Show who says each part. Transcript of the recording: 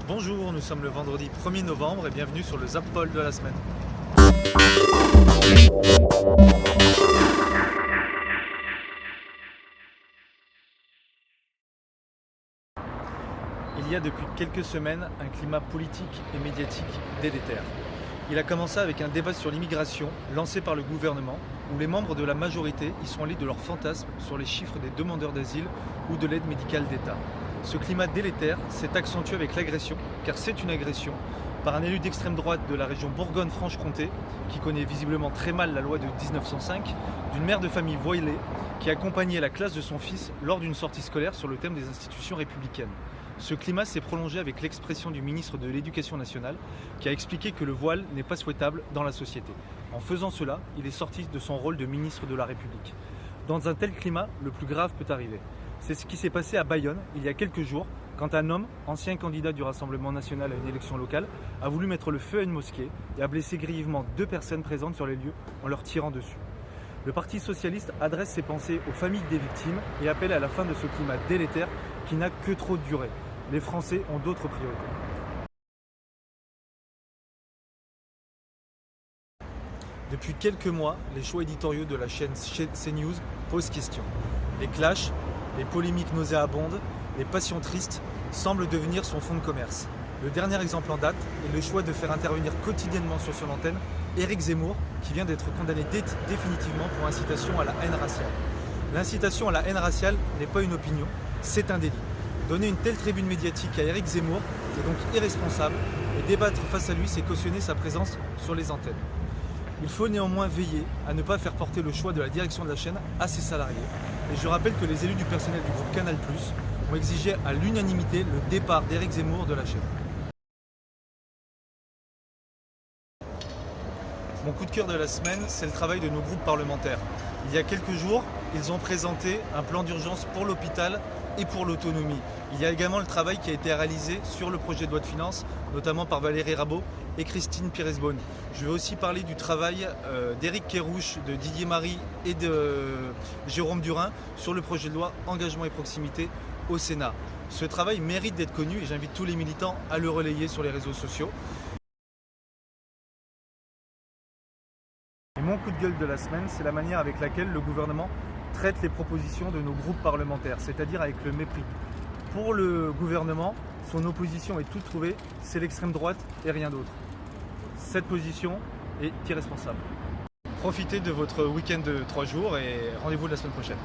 Speaker 1: Bonjour, nous sommes le vendredi 1er novembre et bienvenue sur le Zappol de la semaine. Il y a depuis quelques semaines un climat politique et médiatique délétère. Il a commencé avec un débat sur l'immigration lancé par le gouvernement où les membres de la majorité y sont allés de leurs fantasmes sur les chiffres des demandeurs d'asile ou de l'aide médicale d'État. Ce climat délétère s'est accentué avec l'agression, car c'est une agression, par un élu d'extrême droite de la région Bourgogne-Franche-Comté, qui connaît visiblement très mal la loi de 1905, d'une mère de famille voilée qui accompagnait la classe de son fils lors d'une sortie scolaire sur le thème des institutions républicaines. Ce climat s'est prolongé avec l'expression du ministre de l'Éducation nationale qui a expliqué que le voile n'est pas souhaitable dans la société. En faisant cela, il est sorti de son rôle de ministre de la République. Dans un tel climat, le plus grave peut arriver. C'est ce qui s'est passé à Bayonne il y a quelques jours quand un homme, ancien candidat du Rassemblement national à une élection locale, a voulu mettre le feu à une mosquée et a blessé grièvement 2 personnes présentes sur les lieux en leur tirant dessus. Le Parti socialiste adresse ses pensées aux familles des victimes et appelle à la fin de ce climat délétère qui n'a que trop duré. Les Français ont d'autres priorités. Depuis quelques mois, les choix éditoriaux de la chaîne CNews posent question. Les clashs, les polémiques nauséabondes, les passions tristes semblent devenir son fonds de commerce. Le dernier exemple en date est le choix de faire intervenir quotidiennement sur son antenne Éric Zemmour, qui vient d'être condamné définitivement pour incitation à la haine raciale. L'incitation à la haine raciale n'est pas une opinion, c'est un délit. Donner une telle tribune médiatique à Éric Zemmour est donc irresponsable et débattre face à lui, c'est cautionner sa présence sur les antennes. Il faut néanmoins veiller à ne pas faire porter le choix de la direction de la chaîne à ses salariés. Et je rappelle que les élus du personnel du groupe Canal+ ont exigé à l'unanimité le départ d'Éric Zemmour de la chaîne. Mon coup de cœur de la semaine, c'est le travail de nos groupes parlementaires. Il y a quelques jours, ils ont présenté un plan d'urgence pour l'hôpital et pour l'autonomie. Il y a également le travail qui a été réalisé sur le projet de loi de finances, notamment par Valérie Rabault et Christine Pires-Beaune. Je vais aussi parler du travail d'Éric Kerrouche, de Didier Marie et de Jérôme Durin sur le projet de loi Engagement et proximité au Sénat. Ce travail mérite d'être connu et j'invite tous les militants à le relayer sur les réseaux sociaux. Et mon coup de gueule de la semaine, c'est la manière avec laquelle le gouvernement traite les propositions de nos groupes parlementaires, c'est-à-dire avec le mépris. Pour le gouvernement, son opposition est toute trouvée, c'est l'extrême droite et rien d'autre. Cette position est irresponsable. Profitez de votre week-end de 3 jours et rendez-vous la semaine prochaine.